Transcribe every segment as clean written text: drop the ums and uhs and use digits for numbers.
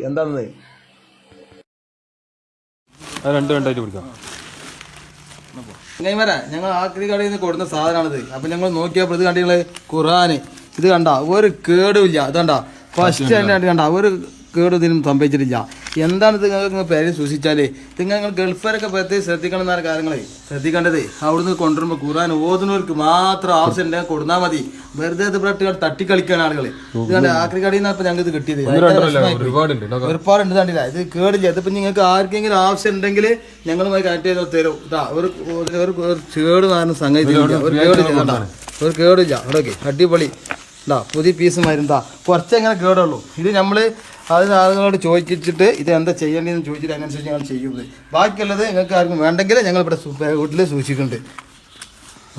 എന്താണെന്ന് ഞങ്ങൾ ആക്രി കടയിൽ നിന്ന് കൊടുക്കുന്ന സാധനമാണിത്. അപ്പൊ ഞങ്ങൾ നോക്കിയപ്പോൾ ഇത് കണ്ടിങ്ങള് ഖുർആന് ഇത് കണ്ട ഒരു കേടുമില്ല. ഇത് കണ്ട ഫസ്റ്റ് തന്നെ കണ്ട ഒരു കേട് ഇതിനും സംഭവിച്ചിട്ടില്ല. എന്താണ് ഇത് നിങ്ങൾക്ക് പേര് സൂക്ഷിച്ചാല് നിങ്ങൾ ഗൾഫാരൊക്കെ പ്രത്യേകം ശ്രദ്ധിക്കണം എന്നാണ് കാര്യങ്ങളെ ശ്രദ്ധിക്കേണ്ടത്. അവിടുന്ന് കൊണ്ടുവരുമ്പോൾ ഖുർആൻ ഓതുന്നവർക്ക് മാത്രം ആവശ്യം ഉണ്ടെങ്കിൽ കൊടുത്താൽ മതി. വെറുതെ ഇത് ബ്രട്ട് തട്ടിക്കളിക്കാണ് ആളുകൾ. ഇത് ആക്രി കടയിൽ നിന്നാണ് ഇപ്പൊ ഞങ്ങൾക്ക് ഇത് കിട്ടിയത്. ഒരുപാടുണ്ട് കണ്ടില്ല. ഇത് കേടില്ല. ഇതിപ്പോ നിങ്ങൾക്ക് ആർക്കെങ്കിലും ആവശ്യം ഉണ്ടെങ്കിൽ ഞങ്ങളുമായി കണക്ട് ചെയ്ത് തരും. ഒരു കേട് കാരണം സംഗതി ഒരു കേടില്ല. അവിടെ അടിപൊളി എന്താ പുതിയ പീസുമായിരുന്നാ കുറച്ചെങ്ങനെ കേടുള്ളൂ. ഇത് നമ്മള് അത് ആളുകളോട് ചോദിച്ചിട്ട് ഇത് എന്താ ചെയ്യേണ്ടതെന്ന് ചോദിച്ചിട്ട് അതിനനുസരിച്ച് ഞങ്ങൾ ചെയ്യുന്നത്. ബാക്കിയുള്ളത് നിങ്ങൾക്ക് ആർക്കും വേണ്ടെങ്കിൽ ഞങ്ങൾ ഇവിടെ വീട്ടിൽ സൂക്ഷിക്കുന്നുണ്ട്.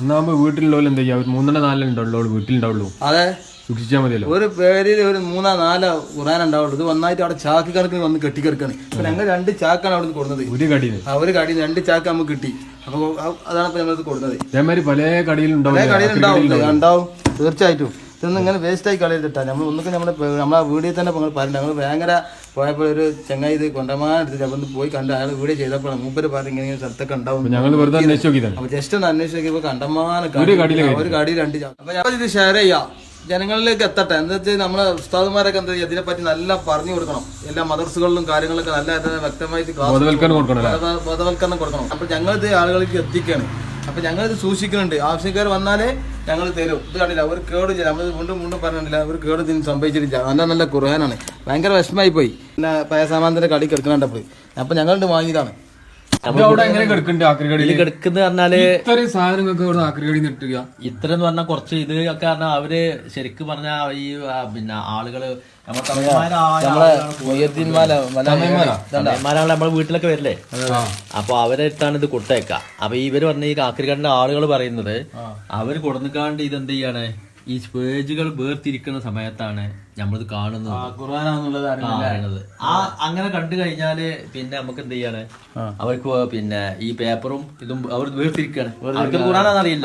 ഒന്നാകുമ്പോൾ വീട്ടിലുള്ളവർ എന്താ ചെയ്യുക? 3-4 ഉണ്ടല്ലോ വീട്ടിലുണ്ടാവുള്ളൂ. അതെ, സൂക്ഷിച്ചാൽ മതിയല്ലോ. ഒരു പേരിൽ ഒരു 3-4 ഖുർആൻ ഉണ്ടാവുള്ളൂ. ഇത് വന്നായിട്ട് അവിടെ ചാക്ക് കണക്കിന് വന്ന് കെട്ടിക്കിടക്കാണ്. ഇപ്പൊ ഞങ്ങൾ 2 ചാക്കാണ് അവിടെ നിന്ന് കൊടുക്കുന്നത്. ഒരു കടയിൽ ഒരു കടയിൽ 2 ചാക്ക് നമുക്ക് കിട്ടി. അപ്പൊ അതാണ് ഇപ്പൊ ഞങ്ങൾ കൊടുക്കുന്നത്. അതേമാതിരി പല കടയിലുണ്ടാവും തീർച്ചയായിട്ടും. ഇതൊന്നും ഇങ്ങനെ വേസ്റ്റ് ആയി കളയരുതിട്ടാ. നമ്മൾ ഒന്നൊക്കെ നമ്മളെ വീഡിയോ തന്നെ പറഞ്ഞു. ഞങ്ങൾ ഭയങ്കര പോയപ്പോൾ ഒരു ചങ്ങായി ഇത് കൊണ്ടമാനെടുത്തിട്ട് അപ്പൊ പോയി കണ്ട് അയാൾ വീഡിയോ ചെയ്തപ്പോൾ മൂപ്പര് പറഞ്ഞു ഇങ്ങനെ സ്ഥലത്തൊക്കെ ഉണ്ടാവും. അപ്പൊ ജസ്റ്റ് ഒന്ന് അന്വേഷിച്ച് നോക്കിയപ്പോ കണ്ടമാനം ഒരു കടയിൽ 2 ചാക്ക്. അപ്പൊ ഞാൻ ഇത് ഷെയർ ചെയ്യാം, ജനങ്ങളിലേക്ക് എത്തട്ടെ. എന്താ വെച്ചാൽ നമ്മളെ ഉസ്താദുമാരൊക്കെ എന്താ ഇതിനെപ്പറ്റി നല്ല പറഞ്ഞു കൊടുക്കണം. എല്ലാ മദർസുകളിലും കാര്യങ്ങളൊക്കെ നല്ല വ്യക്തമായിട്ട് ബോധവൽക്കരണം കൊടുക്കണം. അപ്പൊ ഞങ്ങളിത് ആളുകളിലേക്ക് എത്തിക്കുകയാണ്. അപ്പൊ ഞങ്ങളിത് സൂക്ഷിക്കുന്നുണ്ട്. ആവശ്യക്കാർ വന്നാലേ ഞങ്ങൾ തരും. ഇത് കണ്ടില്ല ഒരു കേടില്ല. നമ്മൾ വീണ്ടും പറഞ്ഞില്ല ഒരു കേട് ഇതിന് സംഭവിച്ചിട്ടില്ല. നല്ല ഖുർആനാണ്. ഭയങ്കര വിഷമായി പോയി. പിന്നെ പയസാമാനത്തിന്റെ കടി കിടക്കണപ്പോൾ അപ്പൊ ഞങ്ങളുണ്ട് വാങ്ങിയതാണ്. ഇത്ര എന്ന് പറഞ്ഞാൽ കുറച്ച് ഇത് ഒക്കെ പറഞ്ഞാൽ അവര് ശരിക്കും പറഞ്ഞ ഈ പിന്നെ ആളുകള് നമ്മളെ വീട്ടിലൊക്കെ വരില്ലേ, അപ്പൊ അവരെടുത്താണ് ഇത് കൊടുത്തേക്ക. അപ്പൊ ഇവര് പറഞ്ഞ ഈ കാക്കരിക്കാടിന്റെ ആളുകൾ പറയുന്നത് അവര് കൊടുക്കാണ്ട് ഇതെന്ത് ചെയ്യാണ്, ഈ പേജുകൾ വേർതിരിക്കുന്ന സമയത്താണ് നമ്മളിത് കാണുന്നത്. അങ്ങനെ കണ്ടു കഴിഞ്ഞാല് പിന്നെ നമുക്ക് എന്ത് ചെയ്യാണ്, അവർക്ക് പിന്നെ ഈ പേപ്പറും ഇതും അവർ വേർതിരിക്കാണ്. അവർക്ക് ഖുർആനാന്ന് അറിയില്ല.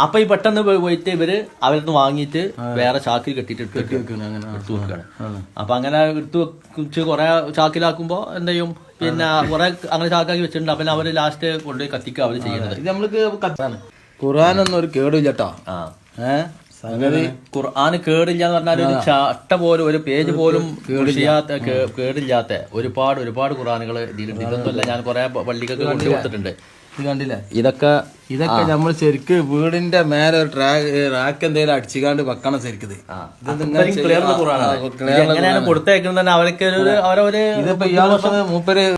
അപ്പൊ ഈ പെട്ടെന്ന് പോയിട്ട് ഇവര് അവരൊന്ന് വാങ്ങിയിട്ട് വേറെ ചാക്കിൽ കെട്ടിട്ട് എടുത്തു വെക്കുകയാണ്. അപ്പൊ അങ്ങനെ എടുത്തു വെച്ച് കുറെ ചാക്കിലാക്കുമ്പോ എന്ത് ചെയ്യും, പിന്നെ കുറെ അങ്ങനെ ചാക്കാക്കി വെച്ചിട്ടുണ്ട്. അപ്പൊ അവര് ലാസ്റ്റ് കൊണ്ടുപോയി കത്തിക്കുക അവര് ചെയ്യുന്നത്. ഇത് നമ്മൾക്ക് ഖുർആനൊന്നും ഒരു കേടില്ലട്ടോ. സംഗതി ഖുർആന് കേടില്ലാന്ന് പറഞ്ഞാൽ ഒരു ചട്ട പോലും ഒരു പേജ് പോലും കേടില്ലാത്ത ഒരുപാട് ഖുർആനുകൾ ഇതിലുണ്ട്. ഇതൊന്നുമല്ല, ഞാൻ കുറെ പള്ളിക്കൊക്കെ കൊണ്ടു കൊടുത്തിട്ടുണ്ട്. ഇത് കണ്ടില്ലേ, ഇതൊക്കെ നമ്മൾ ശരിക്ക് വീടിന്റെ മേലെ ഒരു റാക്ക് എന്തെങ്കിലും അടിച്ചുകാണ്ട് വെക്കണം. ശരിക്കും എങ്ങനെയാണ് കൊടുത്തേക്കുന്നത് അവരൊക്കെ ഇതിപ്പോ ഇയാളെ മൂപ്പര്